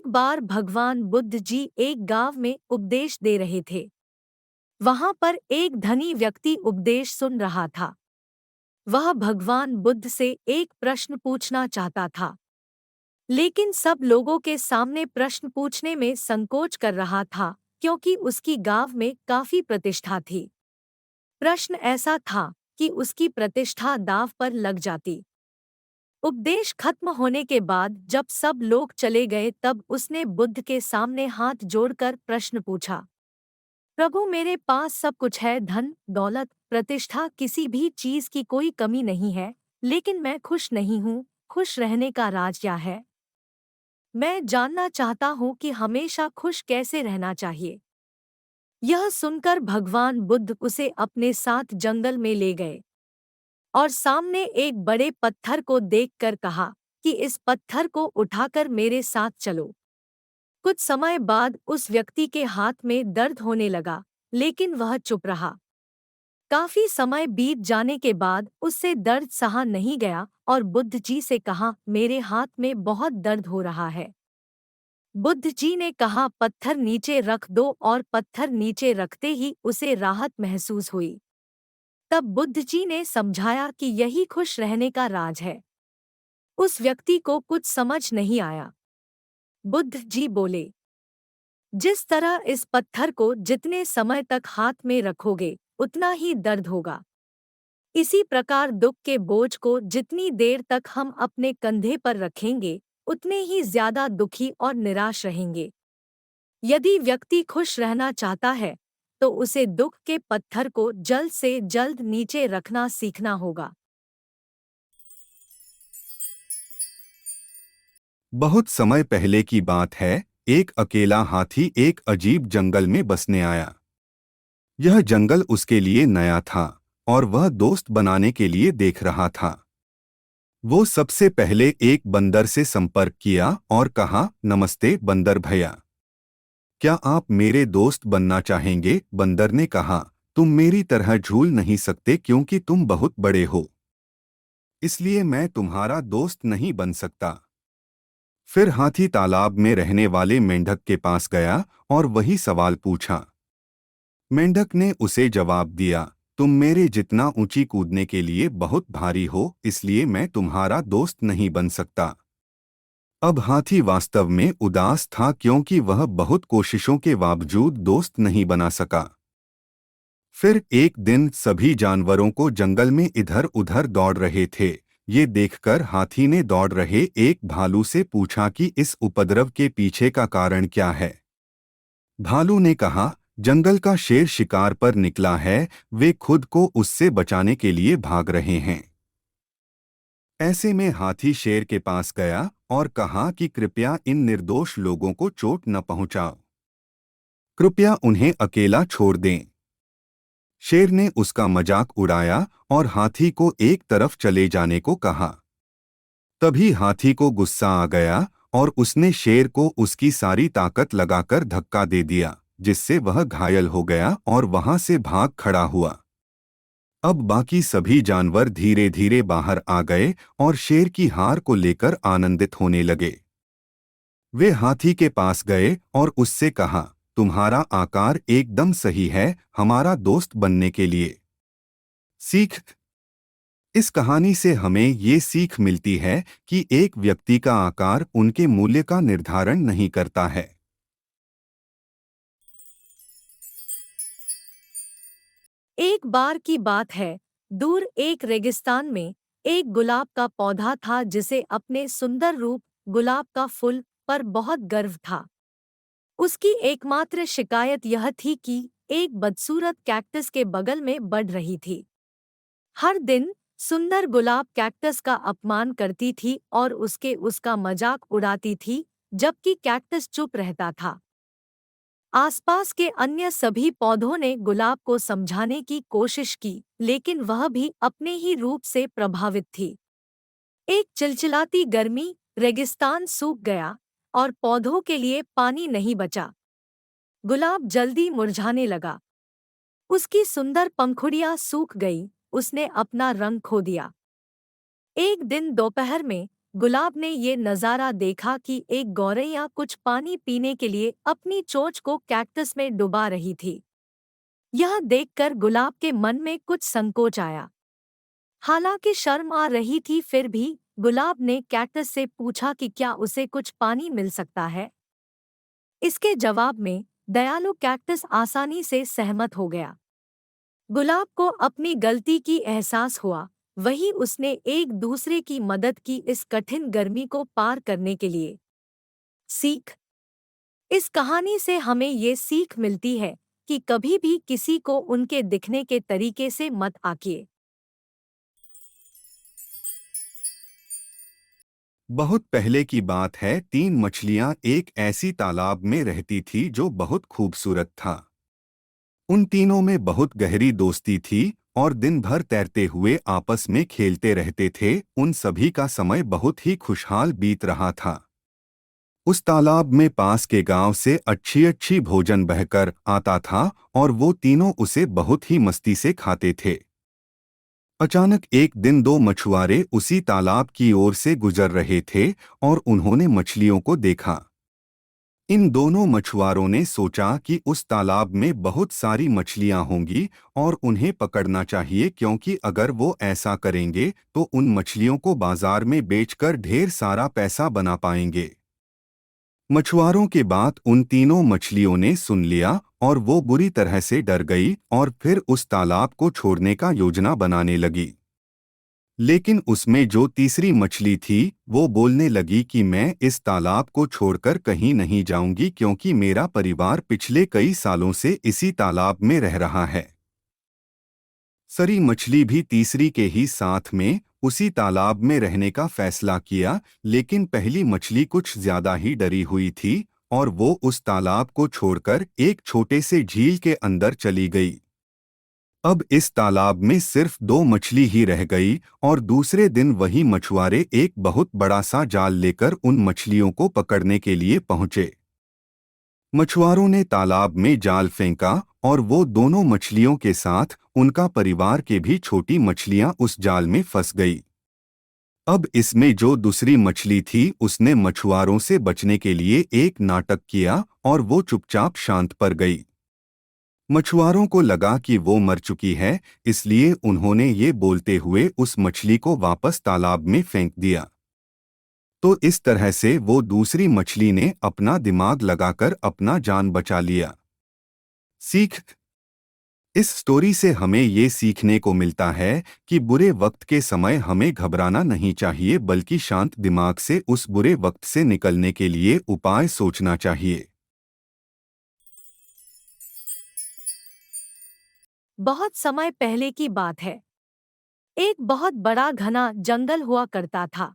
एक बार भगवान बुद्ध जी एक गांव में उपदेश दे रहे थे। वहां पर एक धनी व्यक्ति उपदेश सुन रहा था। वह भगवान बुद्ध से एक प्रश्न पूछना चाहता था, लेकिन सब लोगों के सामने प्रश्न पूछने में संकोच कर रहा था, क्योंकि उसकी गांव में काफी प्रतिष्ठा थी। प्रश्न ऐसा था कि उसकी प्रतिष्ठा दांव पर लग जाती। उपदेश खत्म होने के बाद जब सब लोग चले गए, तब उसने बुद्ध के सामने हाथ जोड़कर प्रश्न पूछा, प्रभु, मेरे पास सब कुछ है, धन दौलत प्रतिष्ठा, किसी भी चीज की कोई कमी नहीं है, लेकिन मैं खुश नहीं हूँ। खुश रहने का राज क्या है? मैं जानना चाहता हूँ कि हमेशा खुश कैसे रहना चाहिए। यह सुनकर भगवान बुद्ध उसे अपने साथ जंगल में ले गए और सामने एक बड़े पत्थर को देखकर कहा कि इस पत्थर को उठाकर मेरे साथ चलो। कुछ समय बाद उस व्यक्ति के हाथ में दर्द होने लगा, लेकिन वह चुप रहा। काफी समय बीत जाने के बाद उससे दर्द सहा नहीं गया और बुद्ध जी से कहा, मेरे हाथ में बहुत दर्द हो रहा है। बुद्ध जी ने कहा, पत्थर नीचे रख दो, और पत्थर नीचे रखते ही उसे राहत महसूस हुई। तब बुद्ध जी ने समझाया कि यही खुश रहने का राज है। उस व्यक्ति को कुछ समझ नहीं आया। बुद्ध जी बोले, जिस तरह इस पत्थर को जितने समय तक हाथ में रखोगे उतना ही दर्द होगा, इसी प्रकार दुख के बोझ को जितनी देर तक हम अपने कंधे पर रखेंगे उतने ही ज्यादा दुखी और निराश रहेंगे। यदि व्यक्ति खुश रहना चाहता है तो उसे दुख के पत्थर को जल्द से जल्द नीचे रखना सीखना होगा। बहुत समय पहले की बात है। एक अकेला हाथी एक अजीब जंगल में बसने आया। यह जंगल उसके लिए नया था और वह दोस्त बनाने के लिए देख रहा था। वो सबसे पहले एक बंदर से संपर्क किया और कहा, नमस्ते बंदर भैया, क्या आप मेरे दोस्त बनना चाहेंगे? बंदर ने कहा, तुम मेरी तरह झूल नहीं सकते क्योंकि तुम बहुत बड़े हो, इसलिए मैं तुम्हारा दोस्त नहीं बन सकता। फिर हाथी तालाब में रहने वाले मेंढक के पास गया और वही सवाल पूछा। मेंढक ने उसे जवाब दिया, तुम मेरे जितना ऊंची कूदने के लिए बहुत भारी हो, इसलिए मैं तुम्हारा दोस्त नहीं बन सकता। अब हाथी वास्तव में उदास था क्योंकि वह बहुत कोशिशों के बावजूद दोस्त नहीं बना सका। फिर एक दिन सभी जानवरों को जंगल में इधर उधर दौड़ रहे थे। ये देखकर हाथी ने दौड़ रहे एक भालू से पूछा कि इस उपद्रव के पीछे का कारण क्या है। भालू ने कहा, जंगल का शेर शिकार पर निकला है, वे खुद को उससे बचाने के लिए भाग रहे हैं। ऐसे में हाथी शेर के पास गया और कहा कि कृपया इन निर्दोष लोगों को चोट न पहुंचाओ, कृपया उन्हें अकेला छोड़ दें। शेर ने उसका मजाक उड़ाया और हाथी को एक तरफ चले जाने को कहा। तभी हाथी को गुस्सा आ गया और उसने शेर को उसकी सारी ताकत लगाकर धक्का दे दिया, जिससे वह घायल हो गया और वहां से भाग खड़ा हुआ। अब बाकी सभी जानवर धीरे धीरे बाहर आ गए और शेर की हार को लेकर आनंदित होने लगे। वे हाथी के पास गए और उससे कहा, तुम्हारा आकार एकदम सही है हमारा दोस्त बनने के लिए। सीख। इस कहानी से हमें ये सीख मिलती है कि एक व्यक्ति का आकार उनके मूल्य का निर्धारण नहीं करता है। एक बार की बात है, दूर एक रेगिस्तान में एक गुलाब का पौधा था जिसे अपने सुंदर रूप, गुलाब का फूल पर बहुत गर्व था। उसकी एकमात्र शिकायत यह थी कि एक बदसूरत कैक्टस के बगल में बढ़ रही थी। हर दिन सुंदर गुलाब कैक्टस का अपमान करती थी और उसका मजाक उड़ाती थी, जबकि कैक्टस चुप रहता था। आसपास के अन्य सभी पौधों ने गुलाब को समझाने की कोशिश की, लेकिन वह भी अपने ही रूप से प्रभावित थी। एक चिलचिलाती गर्मी, रेगिस्तान सूख गया और पौधों के लिए पानी नहीं बचा। गुलाब जल्दी मुरझाने लगा। उसकी सुंदर पंखुड़ियां सूख गईं, उसने अपना रंग खो दिया। एक दिन दोपहर में गुलाब ने ये नज़ारा देखा कि एक गौरैया कुछ पानी पीने के लिए अपनी चोंच को कैक्टस में डुबा रही थी। यह देखकर गुलाब के मन में कुछ संकोच आया। हालांकि शर्म आ रही थी, फिर भी गुलाब ने कैक्टस से पूछा कि क्या उसे कुछ पानी मिल सकता है। इसके जवाब में दयालु कैक्टस आसानी से सहमत हो गया। गुलाब को अपनी गलती की एहसास हुआ, वही उसने एक दूसरे की मदद की इस कठिन गर्मी को पार करने के लिए। सीख। इस कहानी से हमें ये सीख मिलती है कि कभी भी किसी को उनके दिखने के तरीके से मत आंकिए। बहुत पहले की बात है, 3 मछलियां एक ऐसी तालाब में रहती थी जो बहुत खूबसूरत था। उन तीनों में बहुत गहरी दोस्ती थी और दिन भर तैरते हुए आपस में खेलते रहते थे। उन सभी का समय बहुत ही खुशहाल बीत रहा था। उस तालाब में पास के गांव से अच्छी अच्छी भोजन बहकर आता था और वो तीनों उसे बहुत ही मस्ती से खाते थे। अचानक एक दिन 2 मछुआरे उसी तालाब की ओर से गुजर रहे थे और उन्होंने मछलियों को देखा। इन दोनों मछुआरों ने सोचा कि उस तालाब में बहुत सारी मछलियां होंगी और उन्हें पकड़ना चाहिए, क्योंकि अगर वो ऐसा करेंगे तो उन मछलियों को बाजार में बेचकर ढेर सारा पैसा बना पाएंगे। मछुआरों के बात उन तीनों मछलियों ने सुन लिया और वो बुरी तरह से डर गई और फिर उस तालाब को छोड़ने का योजना बनाने लगी। लेकिन उसमें जो तीसरी मछली थी वो बोलने लगी कि मैं इस तालाब को छोड़कर कहीं नहीं जाऊंगी, क्योंकि मेरा परिवार पिछले कई सालों से इसी तालाब में रह रहा है। सरी मछली भी तीसरी के ही साथ में उसी तालाब में रहने का फैसला किया, लेकिन पहली मछली कुछ ज्यादा ही डरी हुई थी और वो उस तालाब को छोड़कर एक छोटे से झील के अंदर चली गई। अब इस तालाब में सिर्फ 2 मछली ही रह गई और दूसरे दिन वही मछुआरे एक बहुत बड़ा सा जाल लेकर उन मछलियों को पकड़ने के लिए पहुंचे। मछुआरों ने तालाब में जाल फेंका और वो दोनों मछलियों के साथ उनका परिवार के भी छोटी मछलियां उस जाल में फंस गई। अब इसमें जो दूसरी मछली थी उसने मछुआरों से बचने के लिए एक नाटक किया और वो चुपचाप शांत पड़ गई। मछुआरों को लगा कि वो मर चुकी है, इसलिए उन्होंने ये बोलते हुए उस मछली को वापस तालाब में फेंक दिया। तो इस तरह से वो दूसरी मछली ने अपना दिमाग लगाकर अपना जान बचा लिया। सीख। इस स्टोरी से हमें ये सीखने को मिलता है कि बुरे वक्त के समय हमें घबराना नहीं चाहिए, बल्कि शांत दिमाग से उस बुरे वक्त से निकलने के लिए उपाय सोचना चाहिए। बहुत समय पहले की बात है। एक बहुत बड़ा घना जंगल हुआ करता था।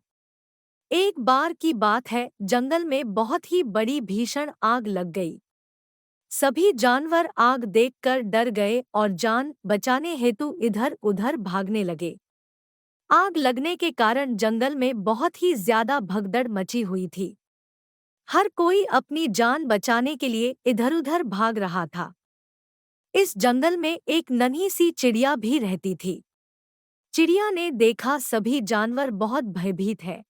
एक बार की बात है, जंगल में बहुत ही बड़ी भीषण आग लग गई। सभी जानवर आग देखकर डर गए और जान बचाने हेतु इधर-उधर भागने लगे। आग लगने के कारण जंगल में बहुत ही ज्यादा भगदड़ मची हुई थी। हर कोई अपनी जान बचाने के लिए इधर-उधर भाग रहा था। इस जंगल में एक नन्ही सी चिड़िया भी रहती थी। चिड़िया ने देखा सभी जानवर बहुत भयभीत है।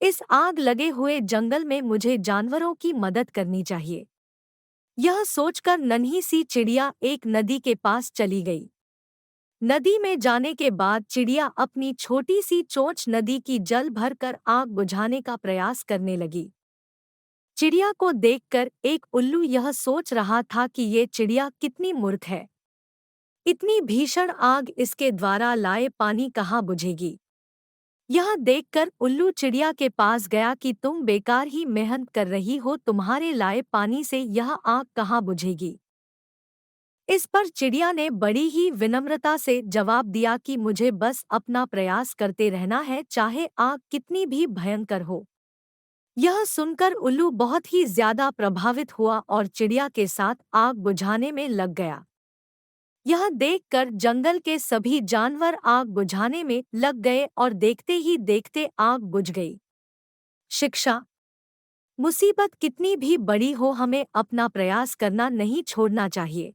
इस आग लगे हुए जंगल में मुझे जानवरों की मदद करनी चाहिए। यह सोचकर नन्ही सी चिड़िया एक नदी के पास चली गई। नदी में जाने के बाद चिड़िया अपनी छोटी सी चोंच नदी की जल भरकर आग बुझाने का प्रयास करने लगी। चिड़िया को देखकर एक उल्लू यह सोच रहा था कि ये चिड़िया कितनी मूर्ख है। इतनी भीषण आग इसके द्वारा लाए पानी कहाँ बुझेगी। यह देखकर उल्लू चिड़िया के पास गया कि तुम बेकार ही मेहनत कर रही हो, तुम्हारे लाए पानी से यह आग कहाँ बुझेगी। इस पर चिड़िया ने बड़ी ही विनम्रता से जवाब दिया कि मुझे बस अपना प्रयास करते रहना है, चाहे आग कितनी भी भयंकर हो। यह सुनकर उल्लू बहुत ही ज्यादा प्रभावित हुआ और चिड़िया के साथ आग बुझाने में लग गया। यह देखकर जंगल के सभी जानवर आग बुझाने में लग गए और देखते ही देखते आग बुझ गई। शिक्षा। मुसीबत कितनी भी बड़ी हो, हमें अपना प्रयास करना नहीं छोड़ना चाहिए।